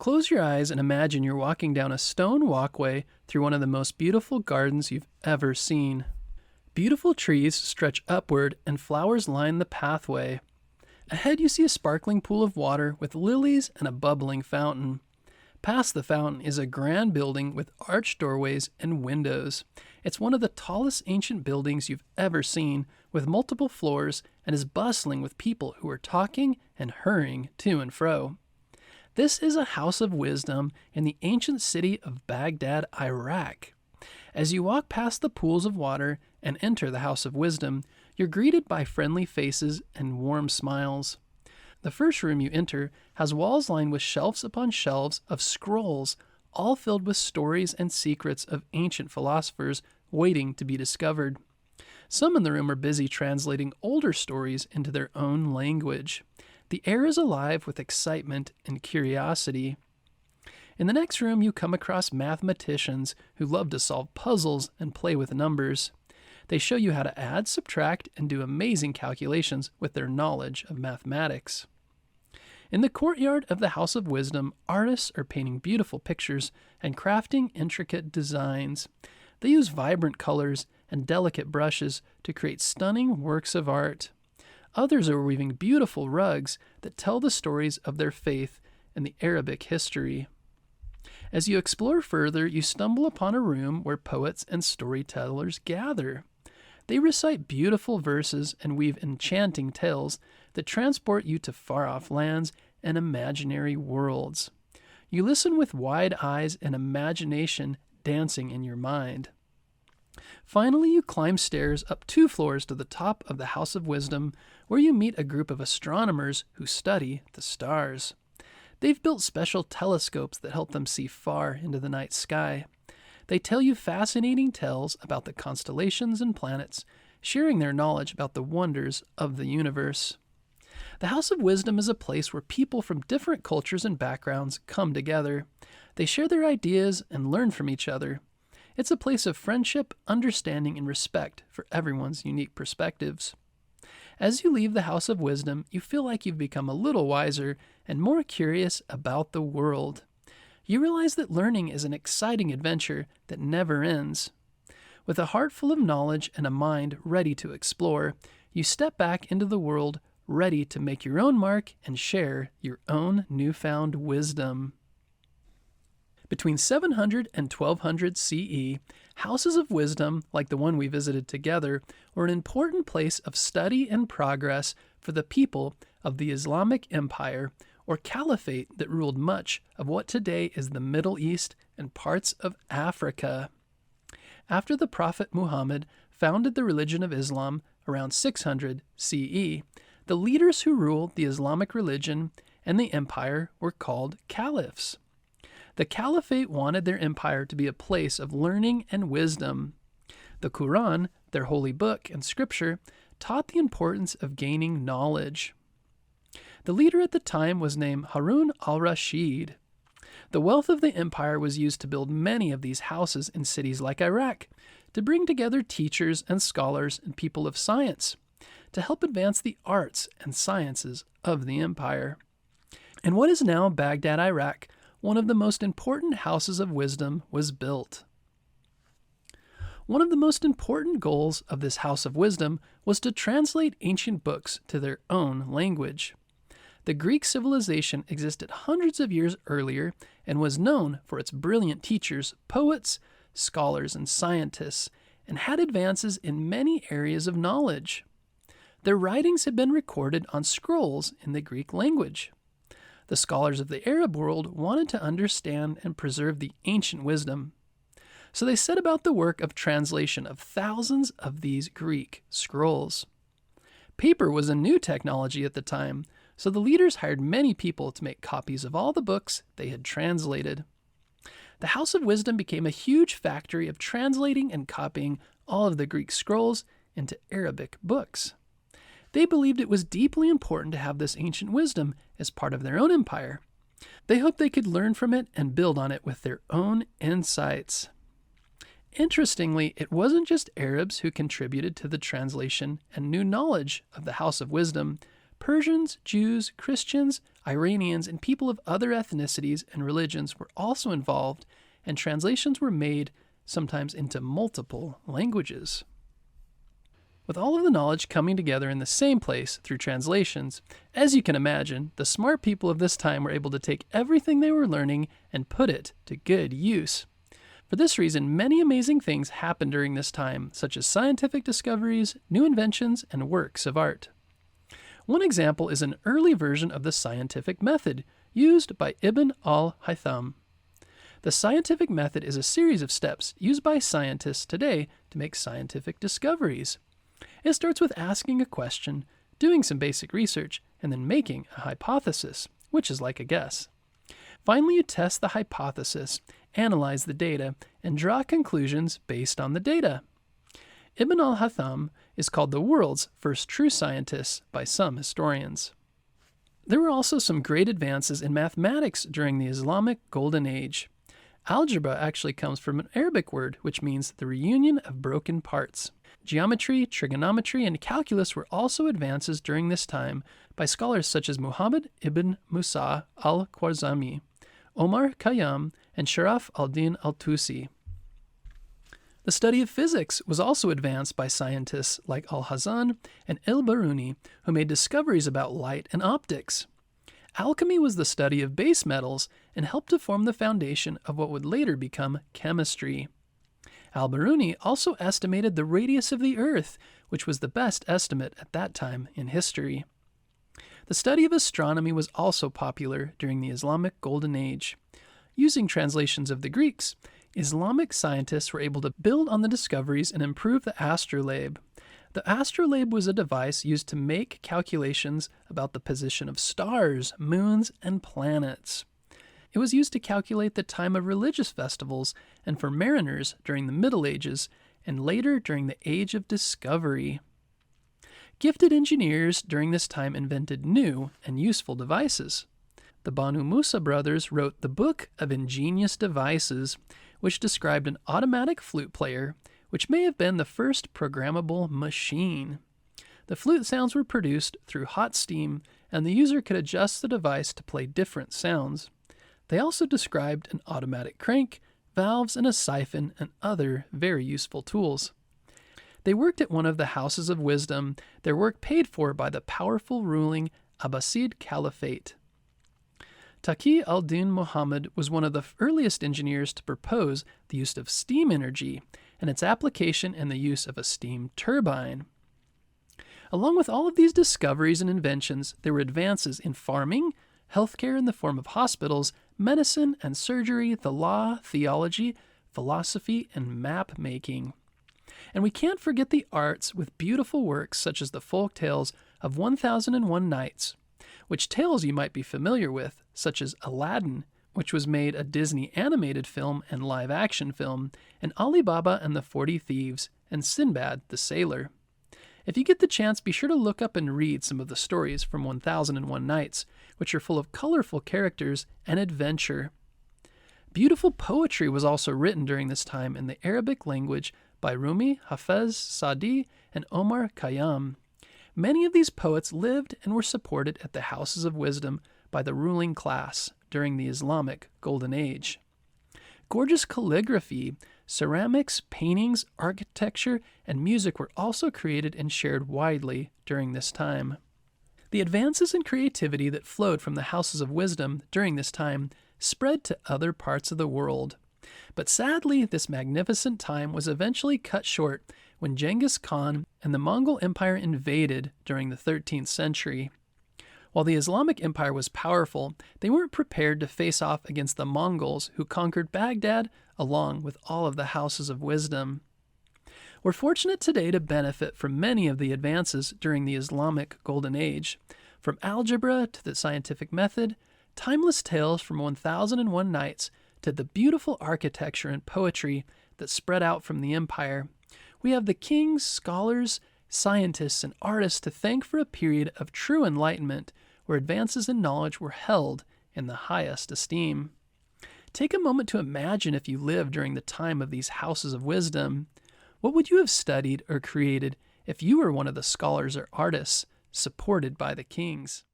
Close your eyes and imagine you're walking down a stone walkway through one of the most beautiful gardens you've ever seen. Beautiful trees stretch upward and flowers line the pathway. Ahead you see a sparkling pool of water with lilies and a bubbling fountain. Past the fountain is a grand building with arched doorways and windows. It's one of the tallest ancient buildings you've ever seen, with multiple floors, and is bustling with people who are talking and hurrying to and fro. This is a house of wisdom in the ancient city of Baghdad, Iraq. As you walk past the pools of water and enter the house of wisdom, you're greeted by friendly faces and warm smiles. The first room you enter has walls lined with shelves upon shelves of scrolls, all filled with stories and secrets of ancient philosophers waiting to be discovered. Some in the room are busy translating older stories into their own language. The air is alive with excitement and curiosity. In the next room, you come across mathematicians who love to solve puzzles and play with numbers. They show you how to add, subtract, and do amazing calculations with their knowledge of mathematics. In the courtyard of the House of Wisdom, artists are painting beautiful pictures and crafting intricate designs. They use vibrant colors and delicate brushes to create stunning works of art. Others are weaving beautiful rugs that tell the stories of their faith and the Arabic history. As you explore further, you stumble upon a room where poets and storytellers gather. They recite beautiful verses and weave enchanting tales that transport you to far-off lands and imaginary worlds. You listen with wide eyes and imagination dancing in your mind. Finally, you climb stairs up 2 floors to the top of the House of Wisdom, where you meet a group of astronomers who study the stars. They've built special telescopes that help them see far into the night sky. They tell you fascinating tales about the constellations and planets, sharing their knowledge about the wonders of the universe. The House of Wisdom is a place where people from different cultures and backgrounds come together. They share their ideas and learn from each other. It's a place of friendship, understanding, and respect for everyone's unique perspectives. As you leave the House of Wisdom, you feel like you've become a little wiser and more curious about the world. You realize that learning is an exciting adventure that never ends. With a heart full of knowledge and a mind ready to explore, you step back into the world, ready to make your own mark and share your own newfound wisdom. Between 700 and 1200 CE, houses of wisdom, like the one we visited together, were an important place of study and progress for the people of the Islamic Empire, or caliphate, that ruled much of what today is the Middle East and parts of Africa. After the Prophet Muhammad founded the religion of Islam around 600 CE, the leaders who ruled the Islamic religion and the empire were called caliphs. The caliphate wanted their empire to be a place of learning and wisdom. The Quran, their holy book and scripture, taught the importance of gaining knowledge. The leader at the time was named Harun al-Rashid. The wealth of the empire was used to build many of these houses in cities like Iraq, to bring together teachers and scholars and people of science, to help advance the arts and sciences of the empire. In what is now Baghdad, Iraq, one of the most important houses of wisdom was built. One of the most important goals of this house of wisdom was to translate ancient books to their own language. The Greek civilization existed hundreds of years earlier and was known for its brilliant teachers, poets, scholars, and scientists, and had advances in many areas of knowledge. Their writings had been recorded on scrolls in the Greek language. The scholars of the Arab world wanted to understand and preserve the ancient wisdom. So they set about the work of translation of thousands of these Greek scrolls. Paper was a new technology at the time, so the leaders hired many people to make copies of all the books they had translated. The House of Wisdom became a huge factory of translating and copying all of the Greek scrolls into Arabic books. They believed it was deeply important to have this ancient wisdom as part of their own empire. They hoped they could learn from it and build on it with their own insights. Interestingly, it wasn't just Arabs who contributed to the translation and new knowledge of the House of Wisdom, Persians, Jews, Christians, Iranians, and people of other ethnicities and religions were also involved, and translations were made sometimes into multiple languages. With all of the knowledge coming together in the same place through translations, as you can imagine, the smart people of this time were able to take everything they were learning and put it to good use. For this reason, many amazing things happened during this time, such as scientific discoveries, new inventions, and works of art. One example is an early version of the scientific method, used by Ibn al-Haytham. The scientific method is a series of steps used by scientists today to make scientific discoveries. It starts with asking a question, doing some basic research, and then making a hypothesis, which is like a guess. Finally, you test the hypothesis, analyze the data, and draw conclusions based on the data. Ibn al-Haytham is called the world's first true scientist by some historians. There were also some great advances in mathematics during the Islamic Golden Age. Algebra actually comes from an Arabic word which means the reunion of broken parts. Geometry, trigonometry, and calculus were also advances during this time by scholars such as Muhammad ibn Musa al-Khwarizmi, Omar Khayyam, and Sharaf al-Din al-Tusi. The study of physics was also advanced by scientists like Al-Hazan and al-Biruni, who made discoveries about light and optics. Alchemy was the study of base metals and helped to form the foundation of what would later become chemistry. Al-Biruni also estimated the radius of the Earth, which was the best estimate at that time in history. The study of astronomy was also popular during the Islamic Golden Age. Using translations of the Greeks, Islamic scientists were able to build on the discoveries and improve the astrolabe. The astrolabe was a device used to make calculations about the position of stars, moons, and planets. It was used to calculate the time of religious festivals and for mariners during the Middle Ages and later during the Age of Discovery. Gifted engineers during this time invented new and useful devices. The Banu Musa brothers wrote the Book of Ingenious Devices, which described an automatic flute player, which may have been the first programmable machine. The flute sounds were produced through hot steam, and the user could adjust the device to play different sounds. They also described an automatic crank, valves, and a siphon, and other very useful tools. They worked at one of the houses of wisdom, their work paid for by the powerful ruling Abbasid Caliphate. Taqi al-Din Muhammad was one of the earliest engineers to propose the use of steam energy and its application and the use of a steam turbine. Along with all of these discoveries and inventions, there were advances in farming, healthcare in the form of hospitals, medicine and surgery, the law, theology, philosophy, and map making. And we can't forget the arts with beautiful works such as the folk tales of 1001 Nights, which tales you might be familiar with, such as Aladdin, which was made a Disney animated film and live-action film, and Ali Baba and the 40 Thieves, and Sinbad the Sailor. If you get the chance, be sure to look up and read some of the stories from 1001 Nights, which are full of colorful characters and adventure. Beautiful poetry was also written during this time in the Arabic language by Rumi, Hafez, Sadi, and Omar Khayyam. Many of these poets lived and were supported at the houses of wisdom by the ruling class during the Islamic Golden Age. Gorgeous calligraphy, ceramics, paintings, architecture, and music were also created and shared widely during this time. The advances in creativity that flowed from the houses of wisdom during this time spread to other parts of the world. But sadly, this magnificent time was eventually cut short when Genghis Khan and the Mongol Empire invaded during the 13th century. While the Islamic Empire was powerful, they weren't prepared to face off against the Mongols who conquered Baghdad along with all of the houses of wisdom. We're fortunate today to benefit from many of the advances during the Islamic Golden Age, from algebra to the scientific method, timeless tales from 1001 Nights, to the beautiful architecture and poetry that spread out from the empire. We have the kings, scholars, scientists, and artists to thank for a period of true enlightenment where advances in knowledge were held in the highest esteem. Take a moment to imagine if you lived during the time of these houses of wisdom. What would you have studied or created if you were one of the scholars or artists supported by the kings.